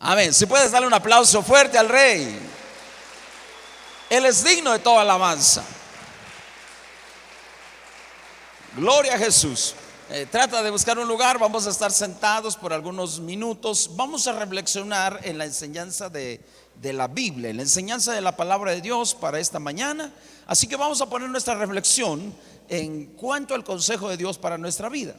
Amén. Si puedes darle un aplauso fuerte al Rey. Él es digno de toda alabanza. Gloria a Jesús. Trata de buscar un lugar. Vamos a estar sentados por algunos minutos. Vamos a reflexionar en la enseñanza de la Biblia, en la enseñanza de la palabra de Dios para esta mañana. Así que vamos a poner nuestra reflexión en cuanto al consejo de Dios para nuestra vida.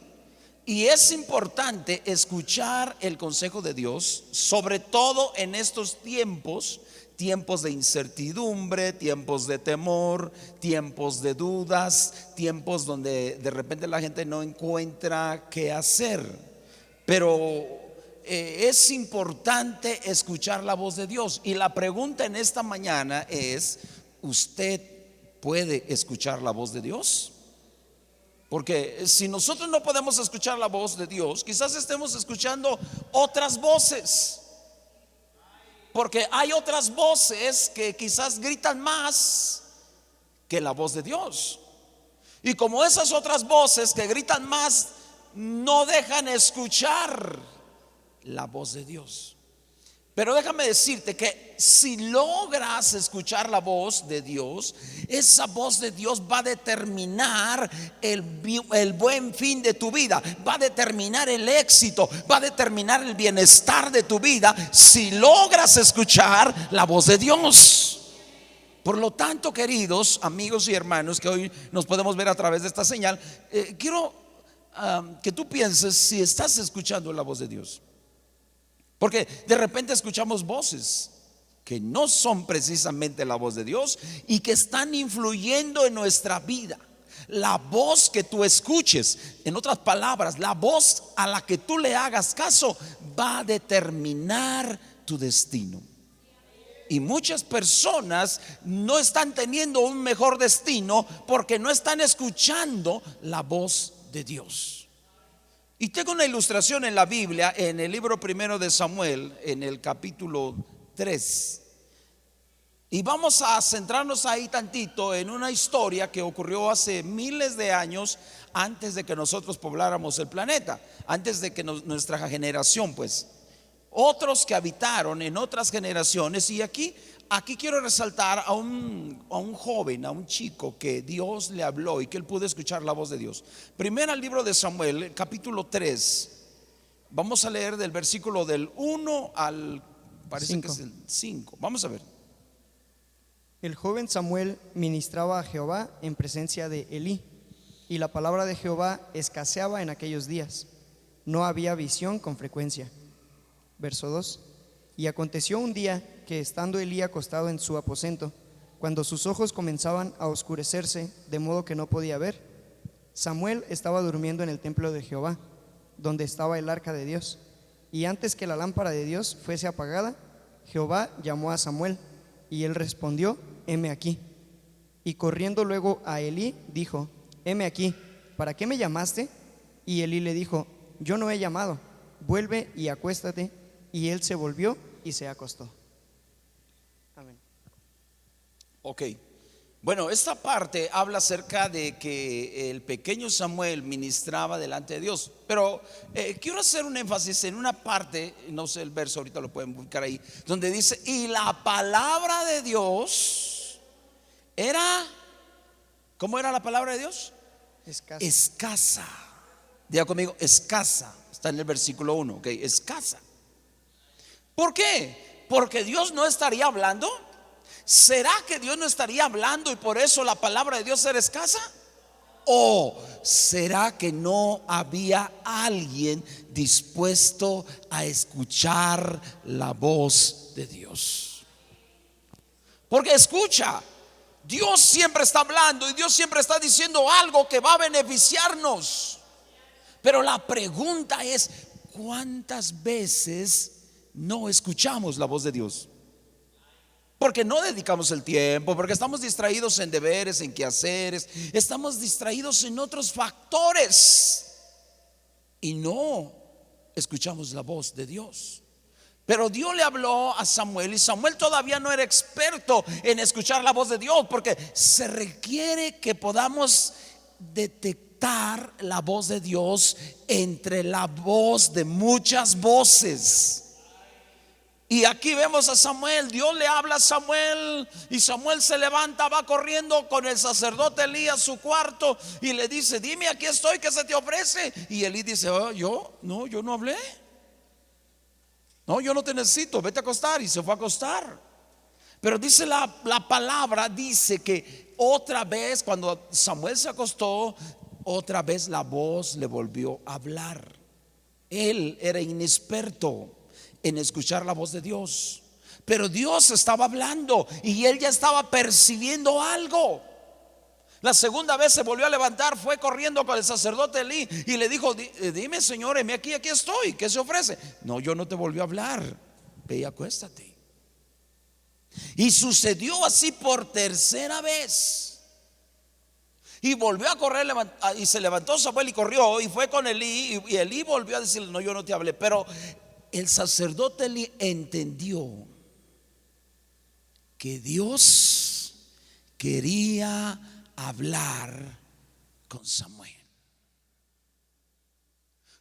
Y es importante escuchar el consejo de Dios, sobre todo en estos tiempos de incertidumbre, tiempos de temor, tiempos de dudas, tiempos donde de repente la gente no encuentra qué hacer. Pero es importante escuchar la voz de Dios. Y la pregunta en esta mañana es: ¿usted puede escuchar la voz de Dios? Porque si nosotros no podemos escuchar la voz de Dios, quizás estemos escuchando otras voces. Porque hay otras voces que quizás gritan más que la voz de Dios. Y como esas otras voces que gritan más no dejan escuchar la voz de Dios. Pero déjame decirte que si logras escuchar la voz de Dios, esa voz de Dios va a determinar el buen fin de tu vida, va a determinar el éxito, va a determinar el bienestar de tu vida, si logras escuchar la voz de Dios. Por lo tanto, queridos amigos y hermanos que hoy nos podemos ver a través de esta señal, quiero que tú pienses si estás escuchando la voz de Dios. Porque de repente escuchamos voces que no son precisamente la voz de Dios y que están influyendo en nuestra vida. La voz que tú escuches, en otras palabras, la voz a la que tú le hagas caso va a determinar tu destino. Y muchas personas no están teniendo un mejor destino porque no están escuchando la voz de Dios. Y tengo una ilustración en la Biblia, en el libro primero de Samuel, en el capítulo 3. Y vamos a centrarnos ahí tantito en una historia que ocurrió hace miles de años, antes de que nosotros pobláramos el planeta, antes de que nuestra generación, pues. Otros que habitaron en otras generaciones. Y aquí quiero resaltar a un joven, a un chico que Dios le habló y que él pudo escuchar la voz de Dios. Primero el libro de Samuel, capítulo 3. Vamos a leer del versículo del 1 al, parece 5. Que es el 5. Vamos a ver. El joven Samuel ministraba a Jehová en presencia de Elí, y la palabra de Jehová escaseaba en aquellos días. No había visión con frecuencia. Verso 2. Y aconteció un día que, estando Elí acostado en su aposento, cuando sus ojos comenzaban a oscurecerse de modo que no podía ver, Samuel estaba durmiendo en el templo de Jehová, donde estaba el arca de Dios. Y antes que la lámpara de Dios fuese apagada, Jehová llamó a Samuel, y él respondió: heme aquí. Y corriendo luego a Elí dijo: heme aquí, ¿para qué me llamaste? Y Elí le dijo: yo no he llamado, vuelve y acuéstate. Y él se volvió y se acostó. Amén. Ok. Bueno, esta parte habla acerca de que el pequeño Samuel ministraba delante de Dios. Pero quiero hacer un énfasis en una parte, no sé el verso, ahorita lo pueden buscar ahí, donde dice: y la palabra de Dios era, ¿cómo era la palabra de Dios? Escasa. Escasa. Diga conmigo, escasa. Está en el versículo 1, ok, escasa. ¿Por qué? Porque Dios no estaría hablando. ¿Será que Dios no estaría hablando y por eso la palabra de Dios era escasa? ¿O será que no había alguien dispuesto a escuchar la voz de Dios? Porque escucha, Dios siempre está hablando y Dios siempre está diciendo algo que va a beneficiarnos. Pero la pregunta es: ¿cuántas veces no escuchamos la voz de Dios? Porque no dedicamos el tiempo, porque estamos distraídos en deberes, en quehaceres, estamos distraídos en otros factores y no escuchamos la voz de Dios. Pero Dios le habló a Samuel y Samuel todavía no era experto en escuchar la voz de Dios, porque se requiere que podamos detectar la voz de Dios entre la voz de muchas voces. Y aquí vemos a Samuel, Dios le habla a Samuel y Samuel se levanta, va corriendo con el sacerdote Elí a su cuarto y le dice: dime, aquí estoy, ¿qué se te ofrece? Y Elí dice: yo no hablé, no, yo no te necesito, vete a acostar. Y se fue a acostar. Pero dice la palabra, dice que otra vez cuando Samuel se acostó, otra vez la voz le volvió a hablar. Él era inexperto en escuchar la voz de Dios, pero Dios estaba hablando y él ya estaba percibiendo algo. La segunda vez se volvió a levantar, fue corriendo con el sacerdote Elí y le dijo: dime, señor, aquí estoy, ¿qué se ofrece? No, yo no te volví a hablar, ve y acuéstate. Y sucedió así por tercera vez. Y volvió a correr, y se levantó Samuel y corrió y fue con Elí, y Elí volvió a decirle: no, yo no te hablé. Pero el sacerdote Elí entendió que Dios quería hablar con Samuel.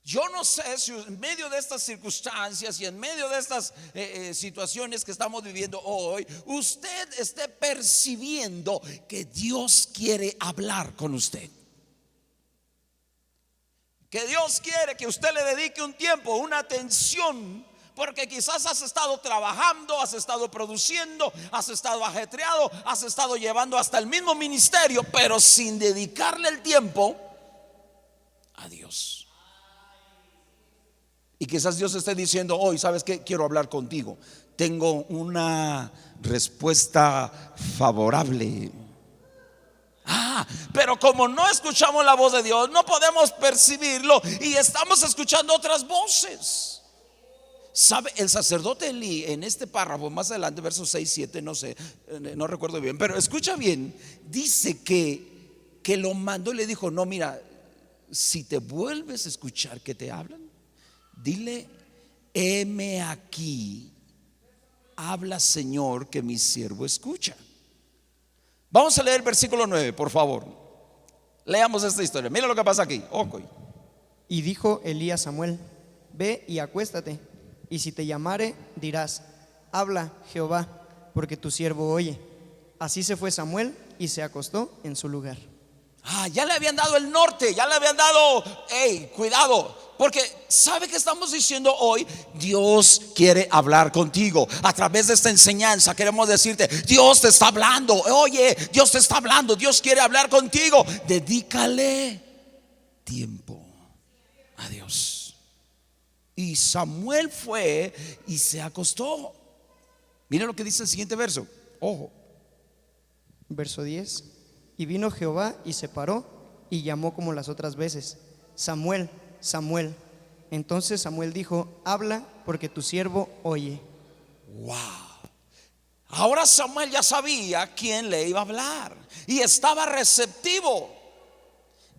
Yo no sé si en medio de estas circunstancias y en medio de estas situaciones que estamos viviendo hoy, usted esté percibiendo que Dios quiere hablar con usted, que Dios quiere que usted le dedique un tiempo, una atención, porque quizás has estado trabajando, has estado produciendo, has estado ajetreado, has estado llevando hasta el mismo ministerio, pero sin dedicarle el tiempo a Dios. Y quizás Dios esté diciendo hoy: ¿sabes qué? Quiero hablar contigo, tengo una respuesta favorable. Pero como no escuchamos la voz de Dios, no podemos percibirlo y estamos escuchando otras voces. ¿Sabe? El sacerdote Elí, en este párrafo más adelante, versos 6, 7, no sé, no recuerdo bien, pero escucha bien, dice que lo mandó y le dijo: no, mira, si te vuelves a escuchar que te hablan, dile: heme aquí, habla, Señor, que mi siervo escucha. Vamos a leer el versículo 9, por favor. Leamos esta historia. Mira lo que pasa aquí. Y dijo Elí a Samuel: ve y acuéstate, y si te llamare, dirás: habla, Jehová, porque tu siervo oye. Así se fue Samuel y se acostó en su lugar. Ya le habían dado el norte, ya le habían dado: cuidado, porque ¿sabe qué estamos diciendo hoy? Dios quiere hablar contigo. A través de esta enseñanza queremos decirte: Dios te está hablando. Oye, Dios te está hablando, Dios quiere hablar contigo. Dedícale tiempo a Dios. Y Samuel fue y se acostó. Mira lo que dice el siguiente verso. Ojo. Verso 10. Y vino Jehová y se paró y llamó como las otras veces: Samuel, Samuel. Entonces Samuel dijo: habla, porque tu siervo oye. Wow. Ahora Samuel ya sabía quién le iba a hablar y estaba receptivo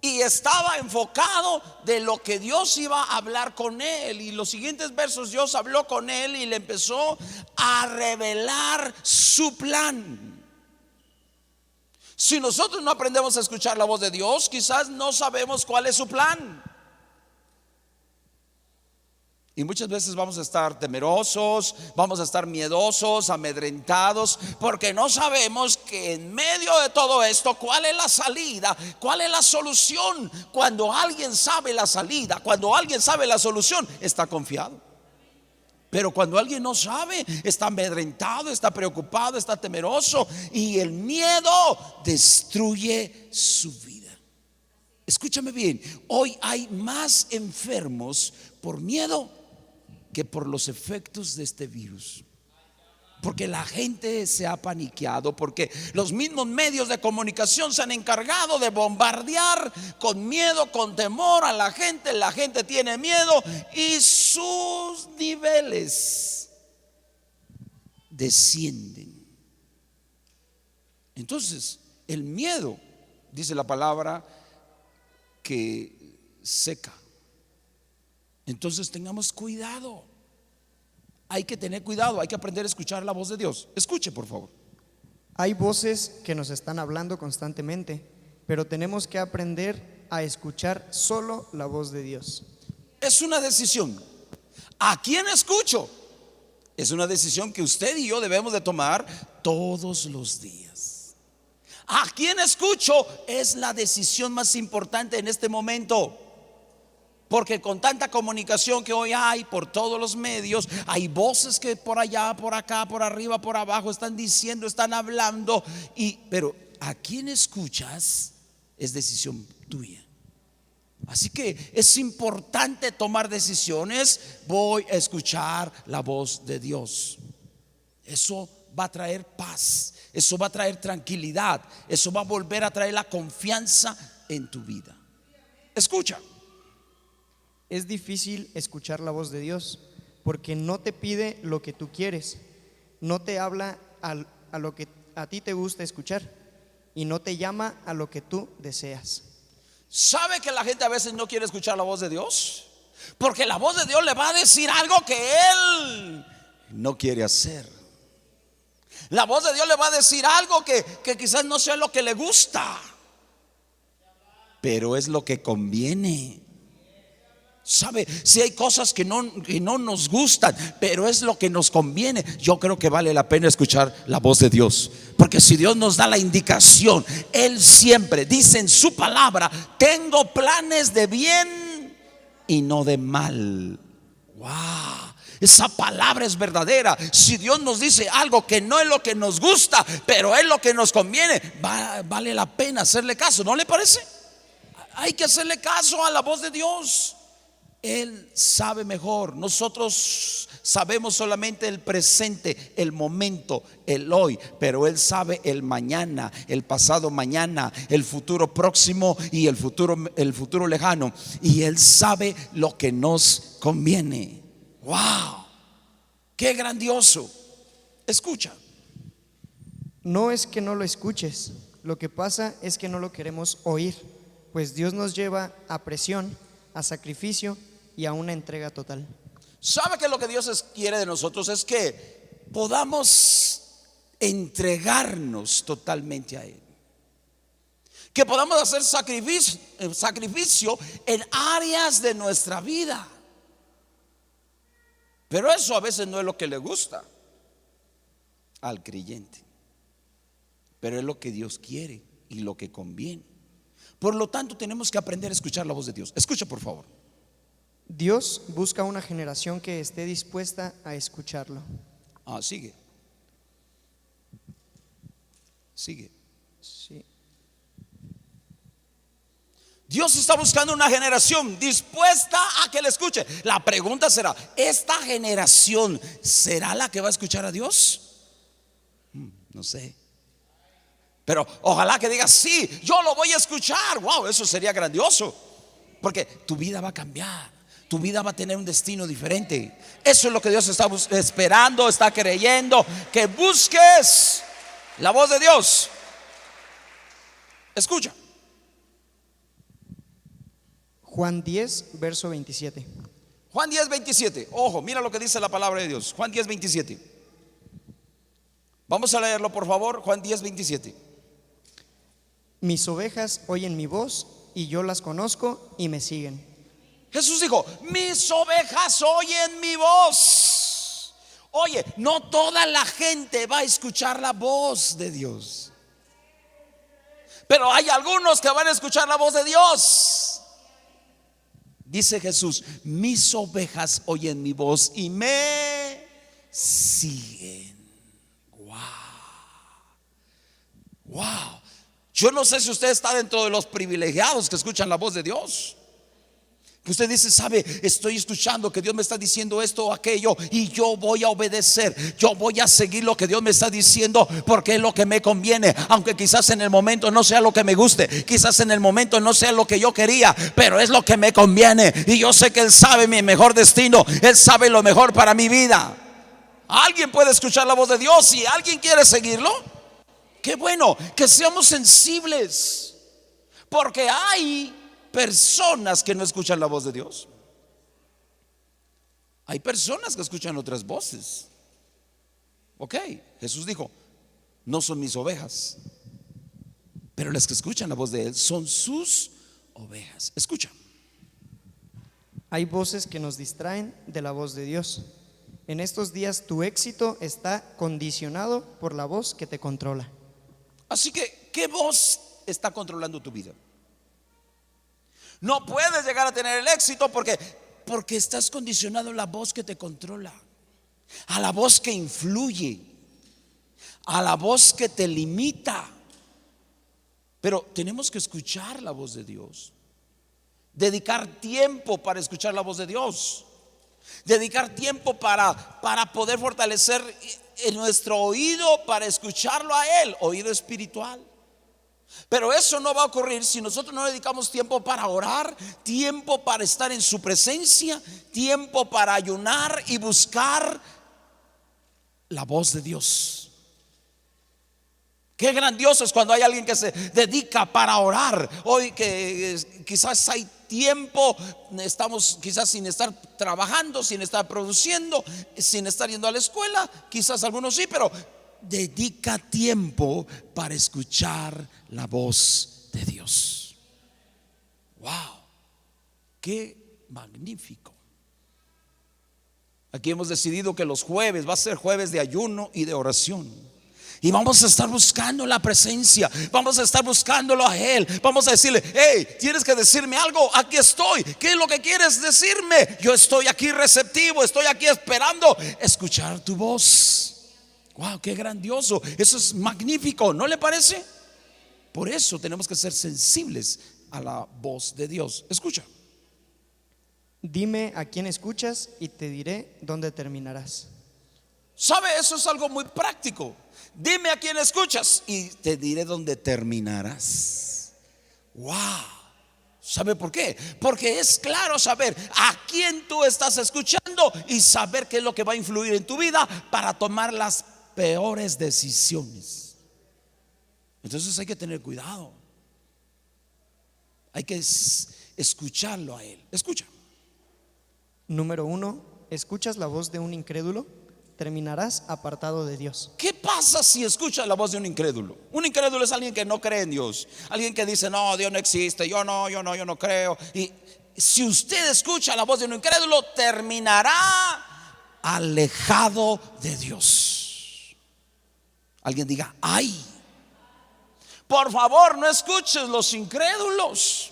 y estaba enfocado de lo que Dios iba a hablar con él. Y los siguientes versos, Dios habló con él y le empezó a revelar su plan. Si nosotros no aprendemos a escuchar la voz de Dios, quizás no sabemos cuál es su plan. Y muchas veces vamos a estar temerosos, vamos a estar miedosos, amedrentados, porque no sabemos que en medio de todo esto, cuál es la salida, cuál es la solución. Cuando alguien sabe la salida, cuando alguien sabe la solución, está confiado. Pero cuando alguien no sabe, está amedrentado, está preocupado, está temeroso, y el miedo destruye su vida. Escúchame bien, hoy hay más enfermos por miedo que por los efectos de este virus. Porque la gente se ha paniqueado, porque los mismos medios de comunicación se han encargado de bombardear con miedo, con temor a la gente. La gente tiene miedo y sus niveles descienden. Entonces, el miedo, dice la palabra, que seca. Entonces tengamos cuidado. Hay que tener cuidado, hay que aprender a escuchar la voz de Dios. Escuche, por favor. Hay voces que nos están hablando constantemente, pero tenemos que aprender a escuchar solo la voz de Dios. Es una decisión. ¿A quién escucho? Es una decisión que usted y yo debemos de tomar todos los días. ¿A quién escucho? Es la decisión más importante en este momento. Porque con tanta comunicación que hoy hay por todos los medios, hay voces que por allá, por acá, por arriba, por abajo están diciendo, están hablando. Pero ¿a quién escuchas? Es decisión tuya. Así que es importante tomar decisiones. Voy a escuchar la voz de Dios. Eso va a traer paz, eso va a traer tranquilidad, eso va a volver a traer la confianza en tu vida. Escucha. Es difícil escuchar la voz de Dios porque no te pide lo que tú quieres, no te habla a lo que a ti te gusta escuchar y no te llama a lo que tú deseas. ¿Sabe que la gente a veces no quiere escuchar la voz de Dios? Porque la voz de Dios le va a decir algo que él no quiere hacer. La voz de Dios le va a decir algo que quizás no sea lo que le gusta, pero es lo que conviene. ¿Sabe? Si hay cosas que no nos gustan, pero es lo que nos conviene, yo creo que vale la pena escuchar la voz de Dios. Porque si Dios nos da la indicación, Él siempre dice en su palabra: tengo planes de bien y no de mal. Wow, esa palabra es verdadera. Si Dios nos dice algo que no es lo que nos gusta, pero es lo que nos conviene, vale la pena hacerle caso, ¿no le parece? Hay que hacerle caso a la voz de Dios. Él sabe mejor. Nosotros sabemos solamente el presente, el momento, el hoy, pero Él sabe el mañana, el pasado mañana, el futuro próximo y el futuro lejano. Y Él sabe lo que nos conviene. ¡Wow! ¡Qué grandioso! Escucha. No es que no lo escuches, lo que pasa es que no lo queremos oír, pues Dios nos lleva a presión, a sacrificio y a una entrega total. ¿Sabe que lo que Dios quiere de nosotros es que podamos entregarnos totalmente a Él? Que podamos hacer sacrificio en áreas de nuestra vida. Pero eso a veces no es lo que le gusta al creyente, pero es lo que Dios quiere y lo que conviene. Por lo tanto, tenemos que aprender a escuchar la voz de Dios. Escucha, por favor. Dios busca una generación que esté dispuesta a escucharlo. Sigue. Sí. Dios está buscando una generación dispuesta a que le escuche. La pregunta será: ¿esta generación será la que va a escuchar a Dios? No sé. Pero ojalá que digas: sí, yo lo voy a escuchar. Wow, eso sería grandioso. Porque tu vida va a cambiar. Tu vida va a tener un destino diferente. Eso es lo que Dios está esperando, está creyendo, que busques la voz de Dios. Escucha. Juan 10, verso 27. Juan 10, 27. Ojo, mira lo que dice la palabra de Dios. Juan 10, 27. Vamos a leerlo, por favor. Juan 10, 27. Mis ovejas oyen mi voz y yo las conozco y me siguen. Jesús dijo: mis ovejas oyen mi voz. Oye, no toda la gente va a escuchar la voz de Dios, pero hay algunos que van a escuchar la voz de Dios. Dice Jesús: mis ovejas oyen mi voz y me siguen. Wow. Wow. Yo no sé si usted está dentro de los privilegiados que escuchan la voz de Dios. Que usted dice: sabe, estoy escuchando que Dios me está diciendo esto o aquello, y yo voy a obedecer, yo voy a seguir lo que Dios me está diciendo, porque es lo que me conviene. Aunque quizás en el momento no sea lo que me guste, quizás en el momento no sea lo que yo quería, pero es lo que me conviene. Y yo sé que Él sabe mi mejor destino, Él sabe lo mejor para mi vida. ¿Alguien puede escuchar la voz de Dios? Si alguien quiere seguirlo, qué bueno, que seamos sensibles. Porque hay personas que no escuchan la voz de Dios. Hay personas que escuchan otras voces. Ok, Jesús dijo: no son mis ovejas, pero las que escuchan la voz de Él son sus ovejas. Escucha. Hay voces que nos distraen de la voz de Dios En estos días tu éxito está condicionado por la voz que te controla. Así que, ¿qué voz está controlando tu vida? No puedes llegar a tener el éxito porque estás condicionado a la voz que te controla, a la voz que influye, a la voz que te limita. Pero tenemos que escuchar la voz de Dios, dedicar tiempo para escuchar la voz de Dios, dedicar tiempo para poder fortalecer en nuestro oído para escucharlo a Él, oído espiritual. Pero eso no va a ocurrir si nosotros no dedicamos tiempo para orar, tiempo para estar en su presencia, tiempo para ayunar y buscar la voz de Dios. Qué grandioso es cuando hay alguien que se dedica para orar. Hoy que quizás hay tiempo, estamos quizás sin estar trabajando, sin estar produciendo, sin estar yendo a la escuela, quizás algunos sí, pero dedica tiempo para escuchar la voz de Dios. Wow, qué magnífico. Aquí hemos decidido que los jueves va a ser jueves de ayuno y de oración. Y vamos a estar buscando la presencia, vamos a estar buscándolo a Él. Vamos a decirle: hey, tienes que decirme algo, aquí estoy. ¿Qué es lo que quieres decirme? Yo estoy aquí receptivo, estoy aquí esperando escuchar tu voz. Wow, qué grandioso, eso es magnífico, ¿no le parece? Por eso tenemos que ser sensibles a la voz de Dios. Escucha. Dime a quién escuchas y te diré dónde terminarás. ¿Sabe? Eso es algo muy práctico. Dime a quién escuchas y te diré dónde terminarás. Wow. ¿Sabe por qué? Porque es claro saber a quién tú estás escuchando y saber qué es lo que va a influir en tu vida para tomar las peores decisiones. Entonces hay que tener cuidado. Hay que escucharlo a Él. Escucha. Número 1, ¿escuchas la voz de un incrédulo? Terminarás apartado de Dios. ¿Qué pasa si escuchas la voz de un incrédulo? Un incrédulo es alguien que no cree en Dios, alguien que dice: no, Dios no existe, yo no creo. Y si usted escucha la voz de un incrédulo, terminará alejado de Dios. Alguien diga: ay. Por favor, no escuches los incrédulos,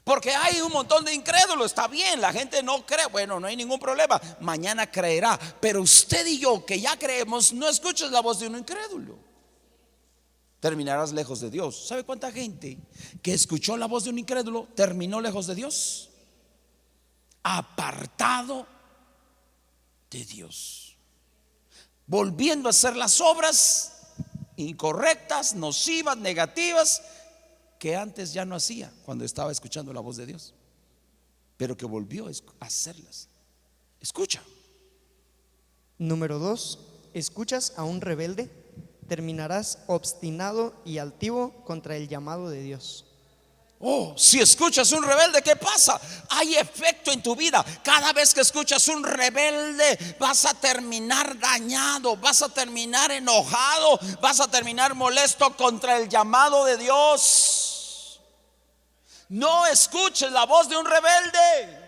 porque hay un montón de incrédulos. Está bien, la gente no cree, bueno, no hay ningún problema, mañana creerá. Pero usted y yo que ya creemos, no escuches la voz de un incrédulo, terminarás lejos de Dios. ¿Sabe cuánta gente que escuchó la voz de un incrédulo terminó lejos de Dios? Apartado de Dios, volviendo a hacer las obras incorrectas, nocivas, negativas, que antes ya no hacía cuando estaba escuchando la voz de Dios, pero que volvió a hacerlas. Escucha. Número 2, ¿escuchas a un rebelde? Terminarás obstinado y altivo contra el llamado de Dios. Oh, si escuchas un rebelde, ¿qué pasa? Hay efecto en tu vida. Cada vez que escuchas un rebelde, vas a terminar dañado, vas a terminar enojado, vas a terminar molesto contra el llamado de Dios. No escuches la voz de un rebelde,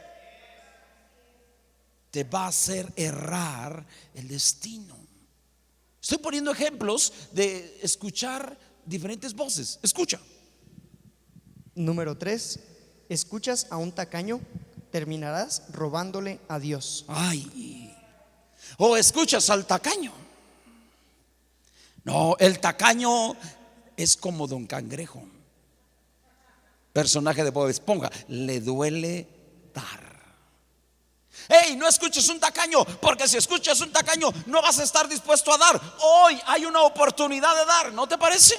te va a hacer errar el destino. Estoy poniendo ejemplos de escuchar diferentes voces. Escucha. Número 3, ¿escuchas a un tacaño? Terminarás robándole a Dios. Ay. O escuchas al tacaño. No, el tacaño es como Don Cangrejo, personaje de Bob Esponja. Le duele dar. Hey, no escuches un tacaño, porque si escuchas un tacaño no vas a estar dispuesto a dar. Hoy hay una oportunidad de dar, ¿no te parece?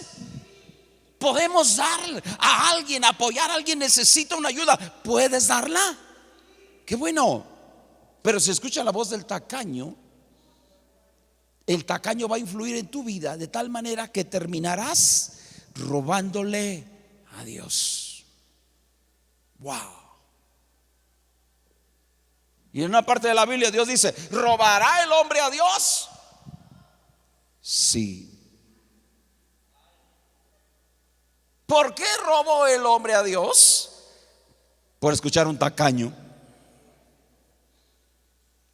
Podemos dar a alguien, apoyar a alguien, necesita una ayuda, puedes darla. Qué bueno. Pero si escuchas la voz del tacaño, el tacaño va a influir en tu vida de tal manera que terminarás robándole a Dios. Wow. Y en una parte de la Biblia Dios dice: ¿robará el hombre a Dios? Sí. ¿Por qué robó el hombre a Dios? Por escuchar un tacaño.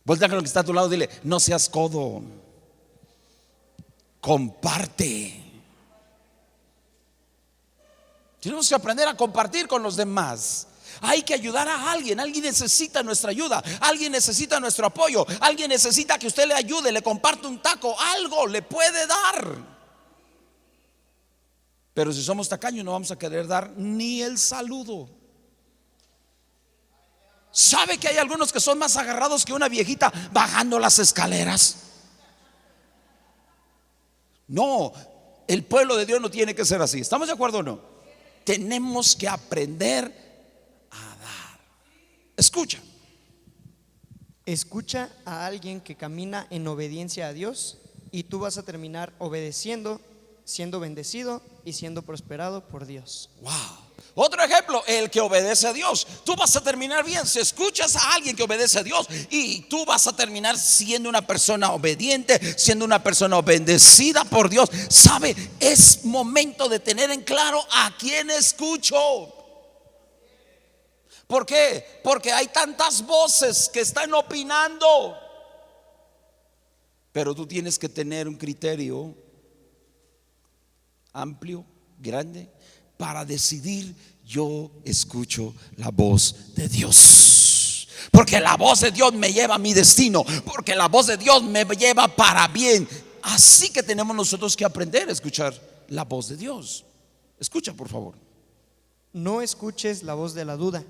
Voltea con lo que está a tu lado, dile: no seas codo, comparte. Tenemos que aprender a compartir con los demás. Hay que ayudar a alguien. Alguien necesita nuestra ayuda, alguien necesita nuestro apoyo, alguien necesita que usted le ayude, le comparte un taco, algo le puede dar. Pero si somos tacaños, no vamos a querer dar ni el saludo. ¿Sabe que hay algunos que son más agarrados que una viejita bajando las escaleras? No, el pueblo de Dios no tiene que ser así. ¿Estamos de acuerdo o no? Tenemos que aprender a dar. Escucha. Escucha a alguien que camina en obediencia a Dios y tú vas a terminar obedeciendo, siendo bendecido y siendo prosperado por Dios. Wow. Otro ejemplo, el que obedece a Dios. Tú vas a terminar bien si escuchas a alguien que obedece a Dios, y tú vas a terminar siendo una persona obediente, siendo una persona bendecida por Dios. ¿Sabe? Es momento de tener en claro a quién escucho. ¿Por qué? Porque hay tantas voces que están opinando. Pero tú tienes que tener un criterio amplio, grande, para decidir: yo escucho la voz de Dios, porque la voz de Dios me lleva a mi destino, porque la voz de Dios me lleva para bien. Así que tenemos nosotros que aprender a escuchar la voz de Dios. Escucha, por favor. No escuches la voz de la duda,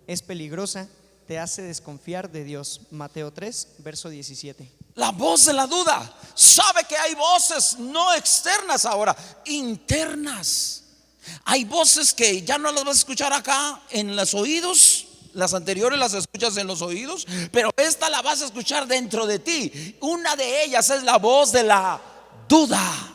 es peligrosa, te hace desconfiar de Dios. Mateo 3, verso 17. La voz de la duda. Sabe que hay voces no externas ahora, internas. Hay voces que ya no las vas a escuchar acá en los oídos. Las anteriores las escuchas en los oídos, pero esta la vas a escuchar dentro de ti. Una de ellas es la voz de la duda.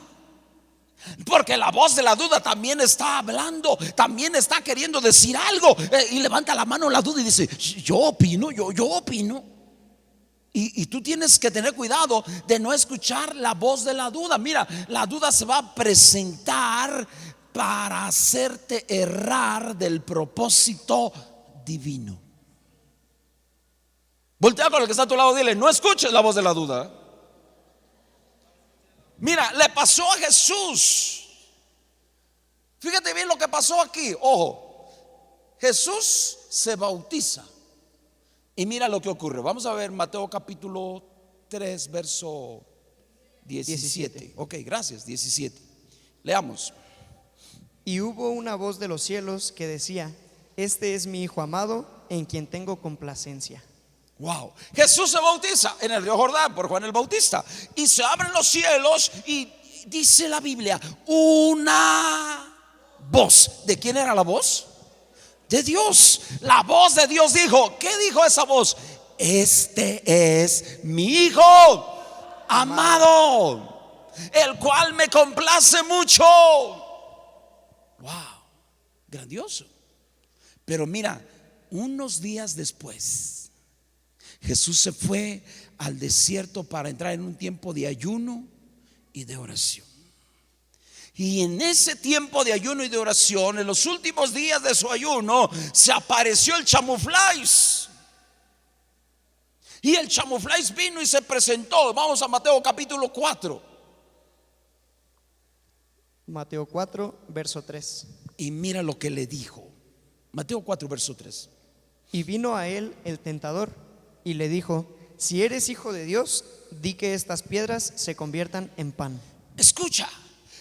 Porque la voz de la duda también está hablando, también está queriendo decir algo, y levanta la mano la duda y dice: yo opino, yo opino. Y tú tienes que tener cuidado de no escuchar la voz de la duda. Mira, la duda se va a presentar para hacerte errar del propósito divino. Voltea con el que está a tu lado, dile: no escuches la voz de la duda. Mira, le pasó a Jesús. Fíjate bien lo que pasó aquí. Ojo, Jesús se bautiza. Y mira lo que ocurre. Vamos a ver Mateo capítulo 3, verso 17. Ok, gracias, 17. Leamos. Y hubo una voz de los cielos que decía: este es mi Hijo amado, en quien tengo complacencia. Wow. Jesús se bautiza en el río Jordán por Juan el Bautista, y se abren los cielos, y dice la Biblia, una voz. ¿De quién era la voz? De Dios. La voz de Dios dijo. ¿Qué dijo esa voz? Este es mi Hijo amado, el cual me complace mucho. Wow, grandioso. Pero mira, unos días después, Jesús se fue al desierto para entrar en un tiempo de ayuno y de oración. Y en ese tiempo de ayuno y de oración, en los últimos días de su ayuno, se apareció el chamuflais. Y el chamuflais vino y se presentó. Vamos a Mateo capítulo 4. Mateo 4, verso 3. Y mira lo que le dijo. Mateo 4, verso 3. Y vino a él el tentador y le dijo: si eres hijo de Dios, di que estas piedras se conviertan en pan. Escucha,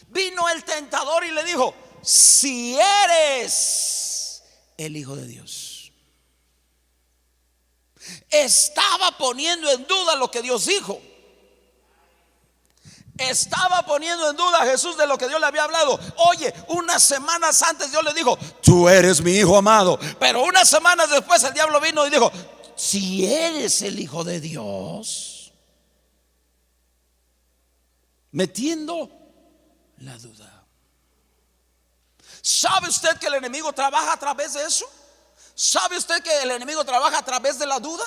vino el tentador y le dijo: si eres el Hijo de Dios. Estaba poniendo en duda lo que Dios dijo. Estaba poniendo en duda a Jesús de lo que Dios le había hablado. Oye, unas semanas antes Dios le dijo: tú eres mi Hijo amado. Pero unas semanas después el diablo vino y dijo: si eres el Hijo de Dios. Metiendo la duda. ¿Sabe usted que el enemigo trabaja a través de eso? ¿Sabe usted que el enemigo trabaja a través de la duda?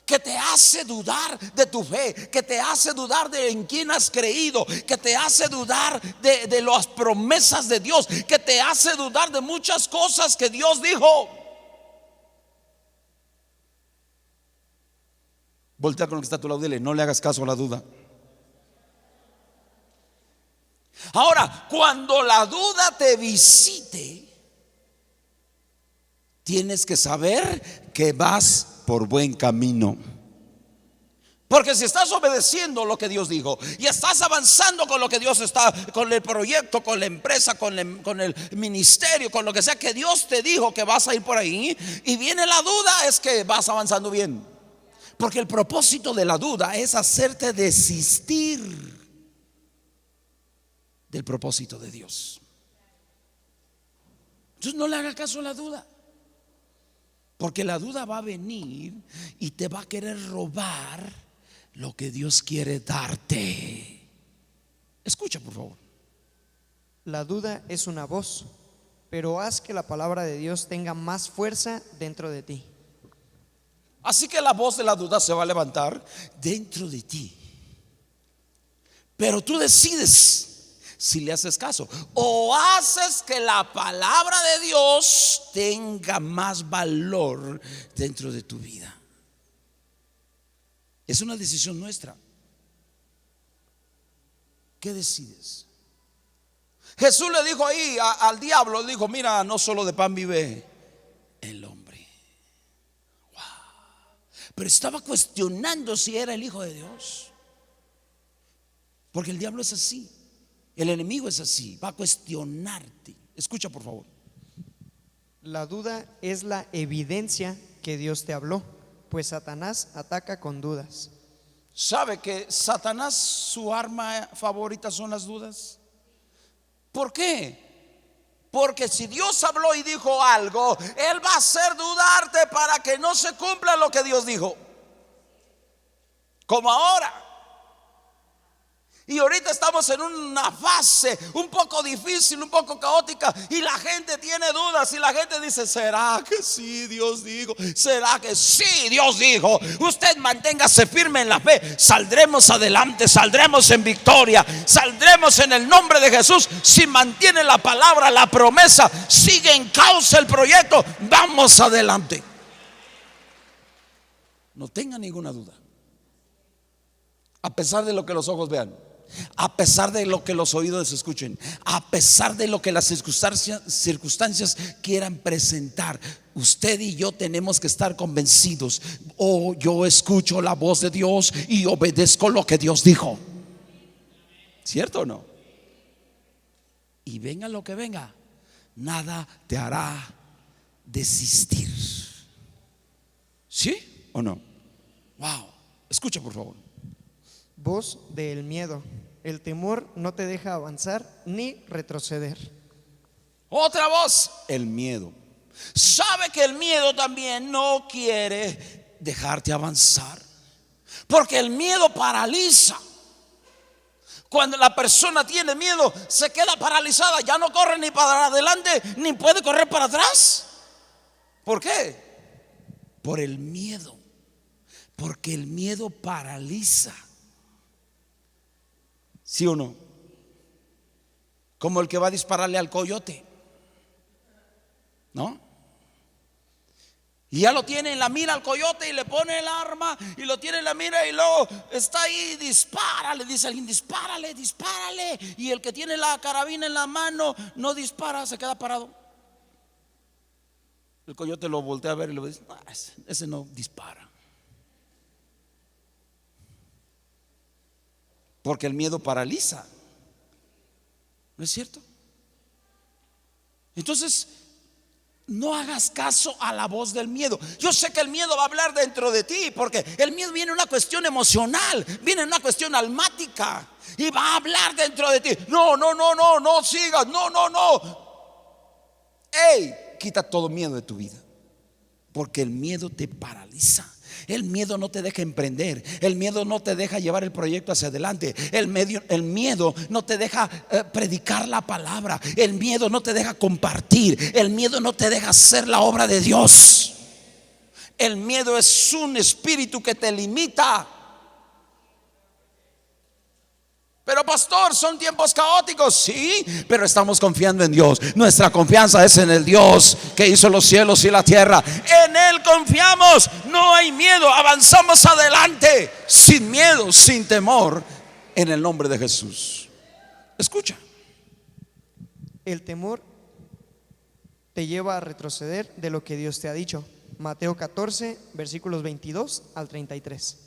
Que te hace dudar de tu fe, que te hace dudar de en quién has creído, que te hace dudar de las promesas de Dios, que te hace dudar de muchas cosas que Dios dijo. Voltea con el que está a tu lado y dile: no le hagas caso a la duda. Ahora, cuando la duda te visite, tienes que saber que vas por buen camino. Porque si estás obedeciendo lo que Dios dijo y estás avanzando con lo que Dios está, con el proyecto, con la empresa, con el ministerio, con lo que sea que Dios te dijo que vas a ir por ahí, y viene la duda, es que vas avanzando bien. Porque el propósito de la duda es hacerte desistir del propósito de Dios. Entonces no le haga caso a la duda, porque la duda va a venir y te va a querer robar lo que Dios quiere darte. Escucha, por favor. La duda es una voz, pero haz que la palabra de Dios tenga más fuerza dentro de ti. Así que la voz de la duda se va a levantar dentro de ti, pero tú decides si le haces caso o haces que la palabra de Dios tenga más valor dentro de tu vida. Es una decisión nuestra. ¿Qué decides? Jesús le dijo ahí al diablo, le dijo: mira, no solo de pan vive el hombre. Wow. Pero estaba cuestionando si era el Hijo de Dios. Porque el diablo es así, el enemigo es así, va a cuestionarte. Escucha, por favor. La duda es la evidencia que Dios te habló, pues Satanás ataca con dudas. ¿Sabe que Satanás, su arma favorita son las dudas? ¿Por qué? Porque si Dios habló y dijo algo, Él va a hacer dudarte para que no se cumpla lo que Dios dijo. Como ahora. Y ahorita estamos en una fase un poco difícil, un poco caótica, y la gente tiene dudas y la gente dice: ¿será que sí Dios dijo? ¿Será que sí Dios dijo? Usted manténgase firme en la fe. Saldremos adelante, saldremos en victoria, saldremos en el nombre de Jesús. Si mantiene la palabra, la promesa, sigue en causa el proyecto, vamos adelante. No tenga ninguna duda. A pesar de lo que los ojos vean, a pesar de lo que los oídos escuchen, a pesar de lo que las circunstancias quieran presentar, usted y yo tenemos que estar convencidos: oh, yo escucho la voz de Dios y obedezco lo que Dios dijo. ¿Cierto o no? Y venga lo que venga, nada te hará desistir. ¿Sí o no? Wow. Escucha, por favor. Voz del miedo. El temor no te deja avanzar ni retroceder. Otra voz, el miedo. Sabe que el miedo también no quiere dejarte avanzar, porque el miedo paraliza. Cuando la persona tiene miedo, se queda paralizada, ya no corre ni para adelante ni puede correr para atrás. ¿Por qué? Por el miedo. Porque el miedo paraliza. ¿Sí o no? Como el que va a dispararle al coyote, ¿no? Y ya lo tiene en la mira al coyote y le pone el arma y lo tiene en la mira y luego está ahí: dispara, le dice alguien: dispárale, dispárale. Y el que tiene la carabina en la mano no dispara, se queda parado. El coyote lo voltea a ver y le dice: ese no dispara. Porque el miedo paraliza. ¿No es cierto? Entonces, no hagas caso a la voz del miedo. Yo sé que el miedo va a hablar dentro de ti, porque el miedo viene en una cuestión emocional, viene en una cuestión almática, y va a hablar dentro de ti: no, no, no, no, no sigas, no, no, no. Ey, quita todo miedo de tu vida, porque el miedo te paraliza. El miedo no te deja emprender. El miedo no te deja llevar el proyecto hacia adelante. El miedo no te deja predicar la palabra. El miedo no te deja compartir. El miedo no te deja hacer la obra de Dios. El miedo es un espíritu que te limita. Pero pastor, son tiempos caóticos. Sí, pero estamos confiando en Dios. Nuestra confianza es en el Dios que hizo los cielos y la tierra. En Él confiamos. No hay miedo. Avanzamos adelante sin miedo, sin temor, en el nombre de Jesús. Escucha. El temor te lleva a retroceder de lo que Dios te ha dicho. Mateo 14, versículos 22 al 33.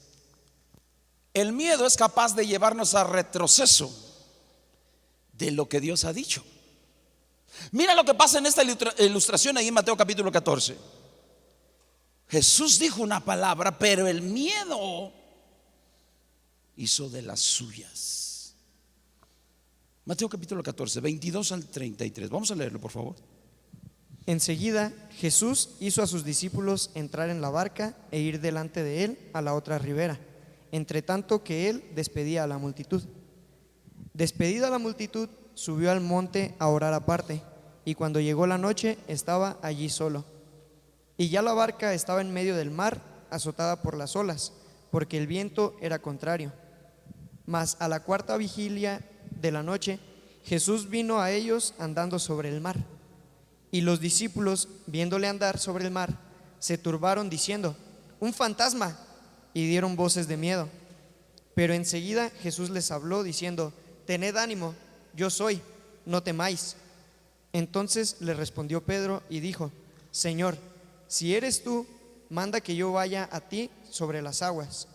El miedo es capaz de llevarnos a retroceso de lo que Dios ha dicho. Mira lo que pasa en esta ilustración ahí en Mateo capítulo 14. Jesús dijo una palabra, pero el miedo hizo de las suyas. Mateo capítulo 14, 22 al 33. Vamos a leerlo, por favor. Enseguida Jesús hizo a sus discípulos entrar en la barca e ir delante de él a la otra ribera, entre tanto que él despedía a la multitud. Despedida la multitud, subió al monte a orar aparte, y cuando llegó la noche estaba allí solo. Y ya la barca estaba en medio del mar, azotada por las olas, porque el viento era contrario. Mas a la cuarta vigilia de la noche, Jesús vino a ellos andando sobre el mar. Y los discípulos, viéndole andar sobre el mar, se turbaron diciendo: ¡un fantasma! Y dieron voces de miedo. Pero enseguida Jesús les habló diciendo: tened ánimo, yo soy, no temáis. Entonces le respondió Pedro y dijo: Señor, si eres tú, manda que yo vaya a ti sobre las aguas.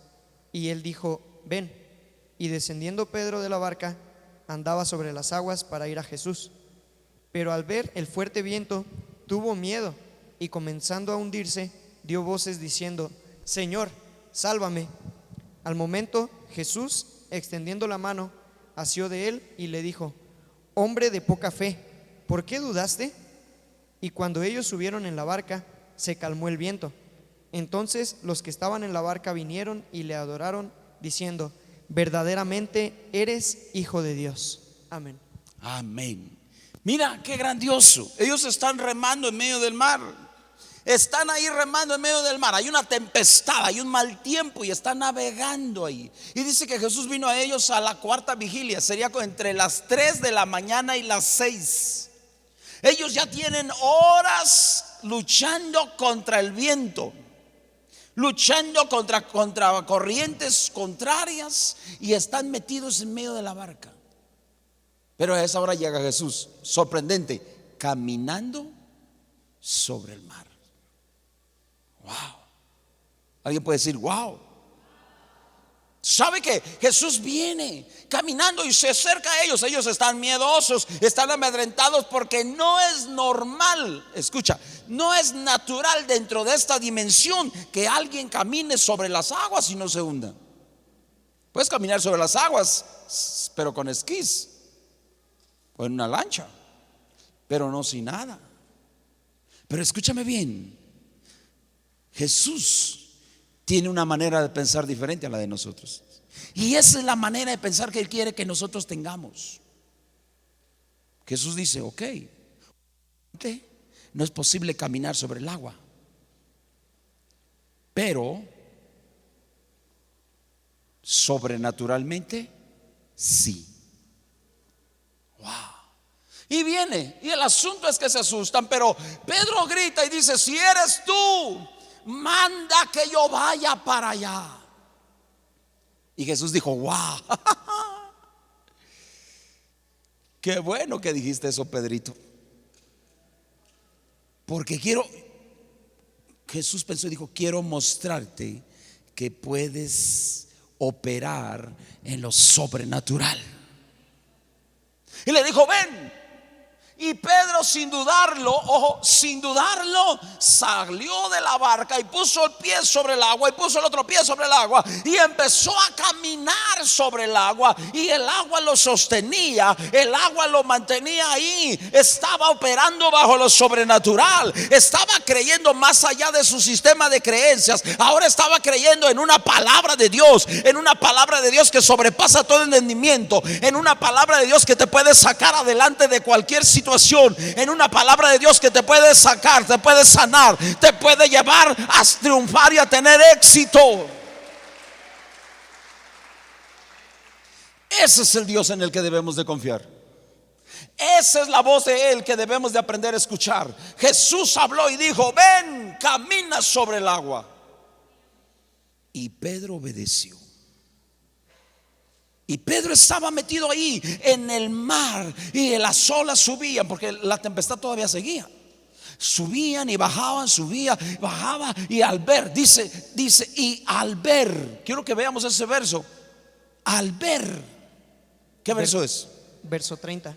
Y él dijo: ven. Y descendiendo Pedro de la barca, andaba sobre las aguas para ir a Jesús. Pero al ver el fuerte viento, tuvo miedo, y comenzando a hundirse, dio voces diciendo: Señor, sálvame. Al momento Jesús, extendiendo la mano, asió de él y le dijo: hombre de poca fe, ¿por qué dudaste? Y cuando ellos subieron en la barca, se calmó el viento. Entonces los que estaban en la barca vinieron y le adoraron, diciendo: verdaderamente eres Hijo de Dios. Amén. Amén. Mira qué grandioso. Ellos están remando en medio del mar. Están ahí remando en medio del mar. Hay una tempestad, hay un mal tiempo y están navegando ahí. Y dice que Jesús vino a ellos a la cuarta vigilia. Sería entre las 3 de la mañana y las 6. Ellos ya tienen horas luchando contra el viento, luchando contra corrientes contrarias, y están metidos en medio de la barca. Pero a esa hora llega Jesús, sorprendente, caminando sobre el mar. Wow. Alguien puede decir wow. ¿Sabe que Jesús viene caminando y se acerca a ellos? Ellos están miedosos, están amedrentados, porque no es normal, escucha, no es natural dentro de esta dimensión que alguien camine sobre las aguas y no se hunda. Puedes caminar sobre las aguas, pero con esquís o en una lancha, pero no sin nada. Pero escúchame bien, Jesús tiene una manera de pensar diferente a la de nosotros. Y esa es la manera de pensar que Él quiere que nosotros tengamos. Jesús dice: ok, no es posible caminar sobre el agua, pero sobrenaturalmente sí. Wow. Y viene, y el asunto es que se asustan, pero Pedro grita y dice: si eres tú, manda que yo vaya para allá. Y Jesús dijo: wow, qué bueno que dijiste eso, Pedrito, porque Jesús pensó y dijo: quiero mostrarte que puedes operar en lo sobrenatural. Y le dijo: ven. Y Pedro, sin dudarlo, ojo, sin dudarlo, salió de la barca y puso el pie sobre el agua y puso el otro pie sobre el agua y empezó a caminar sobre el agua, y el agua lo sostenía, el agua lo mantenía ahí. Estaba operando bajo lo sobrenatural, estaba creyendo más allá de su sistema de creencias. Ahora estaba creyendo en una palabra de Dios, en una palabra de Dios que sobrepasa todo entendimiento, en una palabra de Dios que te puede sacar adelante de cualquier situación, en una palabra de Dios que te puede sacar, te puede sanar, te puede llevar a triunfar y a tener éxito. Ese es el Dios en el que debemos de confiar. Esa es la voz de Él que debemos de aprender a escuchar. Jesús habló y dijo: ven, camina sobre el agua. Y Pedro obedeció. Y Pedro estaba metido ahí en el mar y las olas subían, porque la tempestad todavía seguía. Subían y bajaban, subía, bajaba. Y al ver, dice, y al ver, quiero que veamos ese verso. Al ver, ¿qué verso es? Verso 30.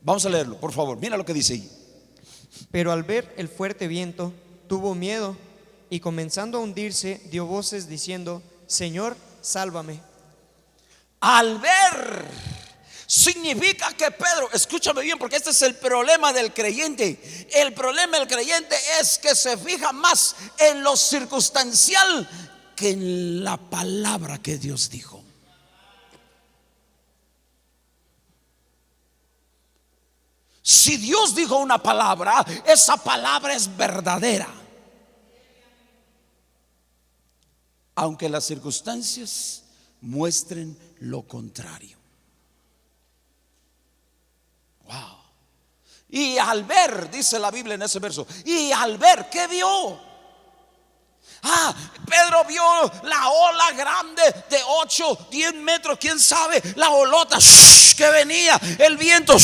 Vamos a leerlo, por favor. Mira lo que dice ahí. Pero al ver el fuerte viento, tuvo miedo y comenzando a hundirse, dio voces diciendo: Señor, sálvame. Al ver significa que Pedro, escúchame bien, porque este es el problema del creyente. El problema del creyente es que se fija más en lo circunstancial que en la palabra que Dios dijo. Si Dios dijo una palabra, esa palabra es verdadera, aunque las circunstancias muestren lo contrario. Wow. Y al ver, dice la Biblia en ese verso, y al ver, ¿qué vio? Pedro vio la ola grande de 8, 10 metros, quién sabe, la olota que venía, el viento.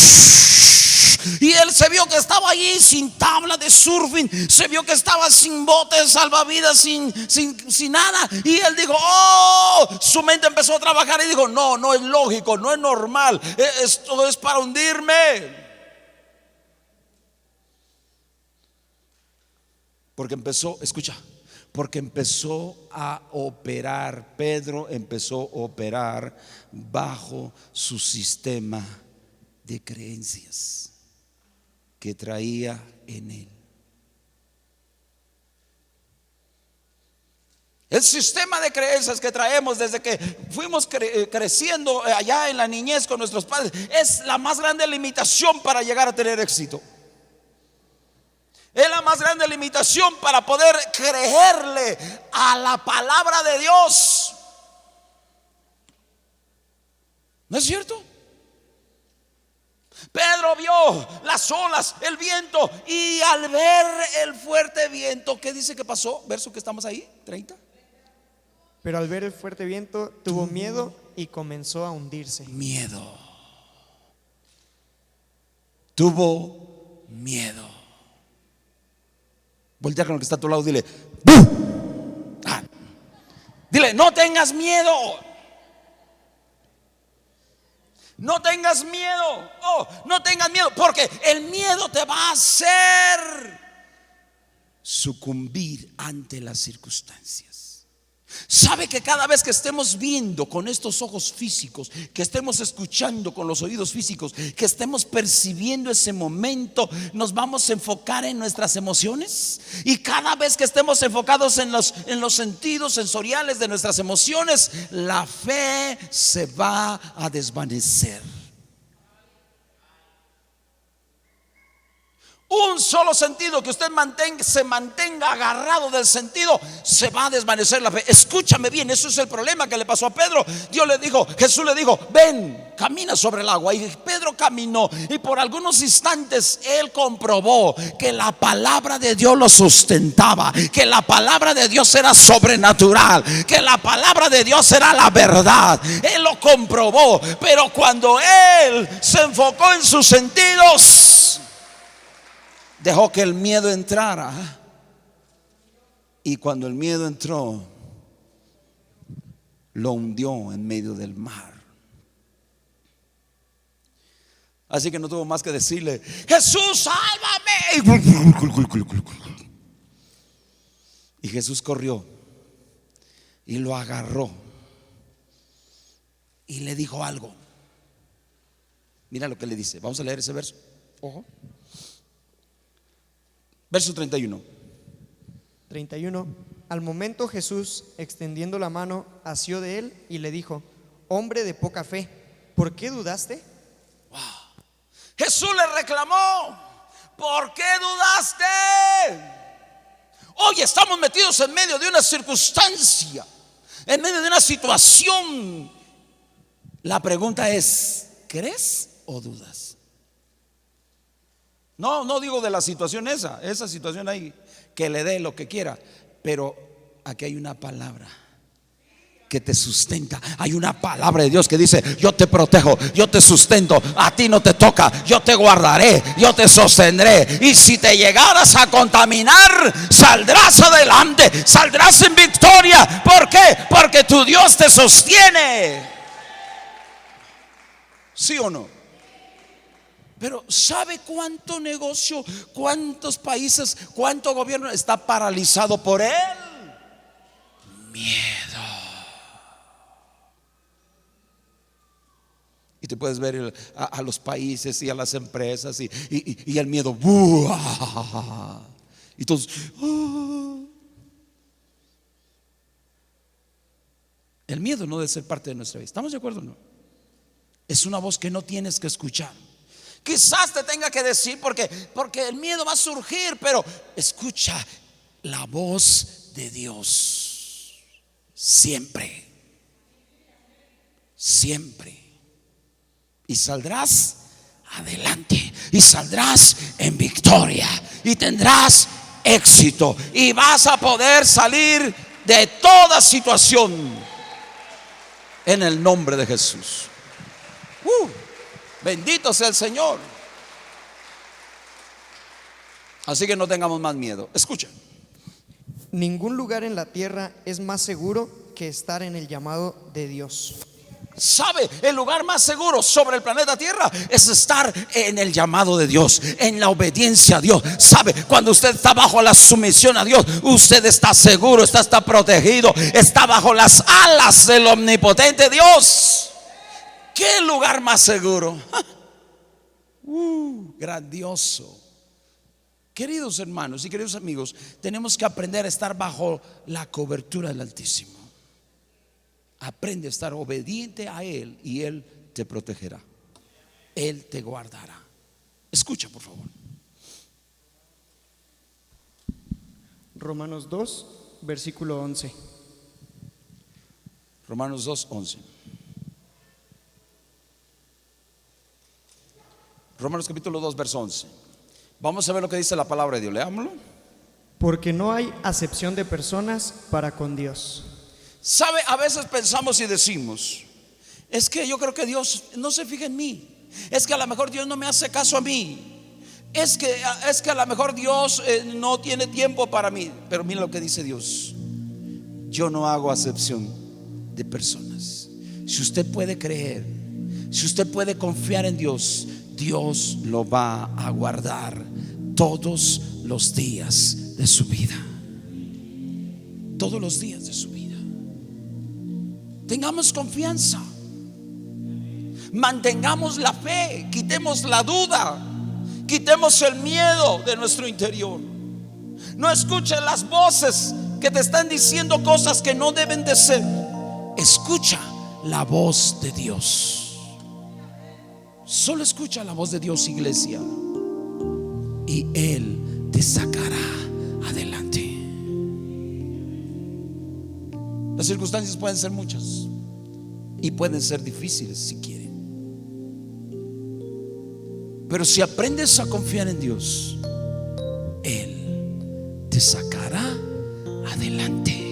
Y él se vio que estaba allí sin tabla de surfing, se vio que estaba sin botes, salvavidas, sin nada. Y él dijo: su mente empezó a trabajar y dijo: no es lógico, no es normal, esto es para hundirme. Porque empezó, escucha, porque empezó a operar, Pedro empezó a operar bajo su sistema de creencias que traía en él. El sistema de creencias que traemos desde que fuimos creciendo allá en la niñez con nuestros padres es la más grande limitación para llegar a tener éxito. Es la más grande limitación para poder creerle a la palabra de Dios. ¿No es cierto? Pedro vio las olas, el viento, y al ver el fuerte viento, ¿qué dice que pasó? Verso que estamos ahí, 30. Pero al ver el fuerte viento, tuvo miedo y comenzó a hundirse. Miedo. Tuvo miedo. Voltea con el que está a tu lado, dile: ¡bum! Dile: no tengas miedo. No tengas miedo. No tengas miedo, porque el miedo te va a hacer sucumbir ante las circunstancias. Sabe que cada vez que estemos viendo con estos ojos físicos, que estemos escuchando con los oídos físicos, que estemos percibiendo ese momento, nos vamos a enfocar en nuestras emociones. Y cada vez que estemos enfocados en los sentidos sensoriales de nuestras emociones, la fe se va a desvanecer. Un solo sentido que usted se mantenga agarrado del sentido, se va a desvanecer la fe. Escúchame bien, eso es el problema que le pasó a Pedro. Jesús le dijo: ven, camina sobre el agua. Y Pedro caminó, y por algunos instantes él comprobó que la palabra de Dios lo sustentaba, que la palabra de Dios era sobrenatural, que la palabra de Dios era la verdad. Él lo comprobó, pero cuando él se enfocó en sus sentidos, dejó que el miedo entrara. Y cuando el miedo entró, lo hundió en medio del mar. Así que no tuvo más que decirle: Jesús, sálvame. Y Jesús corrió y lo agarró y le dijo algo. Mira lo que le dice. Vamos a leer ese verso. Ojo. Verso 31. Al momento Jesús, extendiendo la mano, asió de él y le dijo: hombre de poca fe, ¿por qué dudaste? Wow. Jesús le reclamó: ¿por qué dudaste? Hoy estamos metidos en medio de una circunstancia, en medio de una situación La pregunta es, ¿crees o dudas? No digo de la situación esa situación ahí, que le dé lo que quiera, pero aquí hay una palabra que te sustenta. Hay una palabra de Dios que dice: yo te protejo, yo te sustento, a ti no te toca, yo te guardaré, yo te sostendré. Y si te llegaras a contaminar, saldrás adelante, saldrás en victoria. ¿Por qué? Porque tu Dios te sostiene. ¿Sí o no? Pero ¿sabe cuánto negocio, cuántos países, cuánto gobierno está paralizado por él? Miedo. Y te puedes ver a los países y a las empresas y el miedo. Y todos. El miedo no debe ser parte de nuestra vida. ¿Estamos de acuerdo o no? Es una voz que no tienes que escuchar. Quizás te tenga que decir porque el miedo va a surgir, pero escucha la voz de Dios. Siempre. Siempre. Y saldrás adelante. Y saldrás en victoria. Y tendrás éxito. Y vas a poder salir de toda situación. En el nombre de Jesús. Bendito sea el Señor. Así que no tengamos más miedo. Escucha. Ningún lugar en la tierra es más seguro que estar en el llamado de Dios. ¿Sabe? El lugar más seguro sobre el planeta Tierra es estar en el llamado de Dios, en la obediencia a Dios. ¿Sabe? Cuando usted está bajo la sumisión a Dios, usted está seguro, está protegido, está bajo las alas del omnipotente Dios. ¿Qué lugar más seguro? Grandioso. Queridos hermanos y queridos amigos, tenemos que aprender a estar bajo la cobertura del Altísimo. Aprende a estar obediente a Él y Él te protegerá. Él te guardará. Escucha, por favor. Romanos 2, versículo 11. Romanos 2, 11. Romanos capítulo 2, verso 11. Vamos a ver lo que dice la palabra de Dios. Leámoslo. Porque no hay acepción de personas para con Dios. ¿Sabe? A veces pensamos y decimos: es que yo creo que Dios no se fija en mí. Es que a lo mejor Dios no me hace caso a mí. Es que a lo mejor Dios no tiene tiempo para mí. Pero mira lo que dice Dios: yo no hago acepción de personas. Si usted puede creer, si usted puede confiar en Dios, Dios lo va a guardar todos los días de su vida. Todos los días de su vida. Tengamos confianza. Mantengamos la fe. Quitemos la duda. Quitemos el miedo de nuestro interior. No escuches las voces que te están diciendo cosas que no deben de ser. Escucha la voz de Dios. Solo escucha la voz de Dios, iglesia, y Él te sacará adelante. Las circunstancias pueden ser muchas y pueden ser difíciles si quieren, pero si aprendes a confiar en Dios, Él te sacará adelante.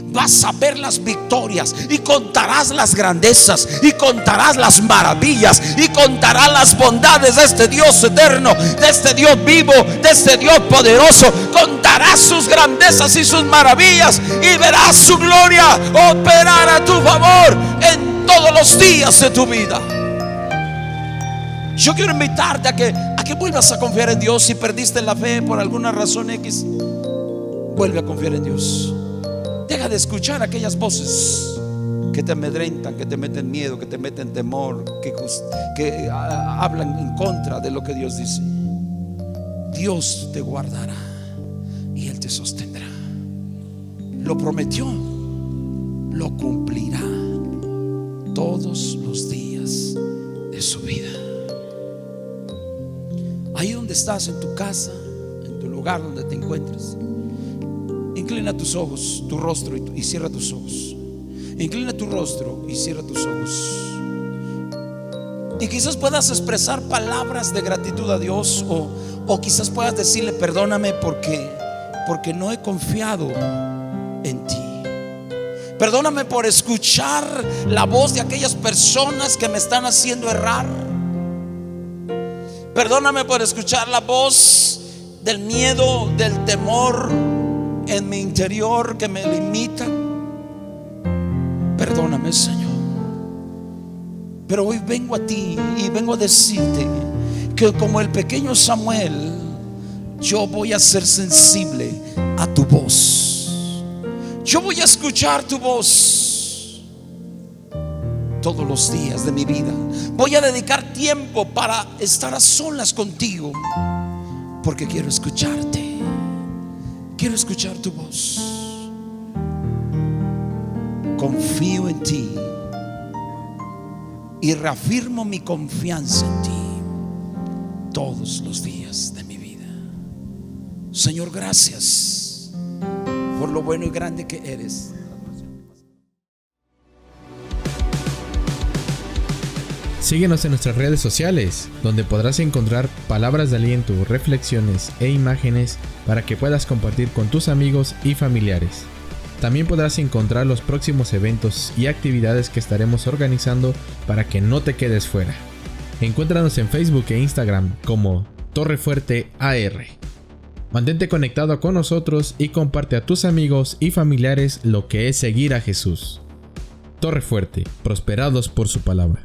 Vas a ver las victorias y contarás las grandezas y contarás las maravillas y contarás las bondades de este Dios eterno, de este Dios vivo, de este Dios poderoso. Contarás sus grandezas y sus maravillas y verás su gloria operar a tu favor en todos los días de tu vida. Yo quiero invitarte a que vuelvas a confiar en Dios. Si perdiste la fe por alguna razón X, vuelve a confiar en Dios. Deja de escuchar aquellas voces que te amedrentan, que te meten miedo, que te meten temor, que hablan en contra de lo que Dios dice. Dios te guardará y Él te sostendrá. Lo prometió, lo cumplirá todos los días de su vida. Ahí donde estás, en tu casa, en tu lugar donde te encuentres, inclina tus ojos, tu rostro y cierra tus ojos. Inclina tu rostro y cierra tus ojos. Y quizás puedas expresar palabras de gratitud a Dios, o quizás puedas decirle: perdóname porque no he confiado en ti. Perdóname por escuchar la voz de aquellas personas que me están haciendo errar. Perdóname por escuchar la voz del miedo, del temor en mi interior que me limita. Perdóname, Señor. Pero hoy vengo a ti y vengo a decirte que, como el pequeño Samuel, yo voy a ser sensible a tu voz. Yo voy a escuchar tu voz todos los días de mi vida. Voy a dedicar tiempo para estar a solas contigo, porque quiero escucharte. Quiero escuchar tu voz. Confío en ti y reafirmo mi confianza en ti todos los días de mi vida. Señor, gracias por lo bueno y grande que eres. Síguenos en nuestras redes sociales, donde podrás encontrar palabras de aliento, reflexiones e imágenes para que puedas compartir con tus amigos y familiares. También podrás encontrar los próximos eventos y actividades que estaremos organizando para que no te quedes fuera. Encuéntranos en Facebook e Instagram como Torre Fuerte AR. Mantente conectado con nosotros y comparte a tus amigos y familiares lo que es seguir a Jesús. Torre Fuerte, prosperados por su palabra.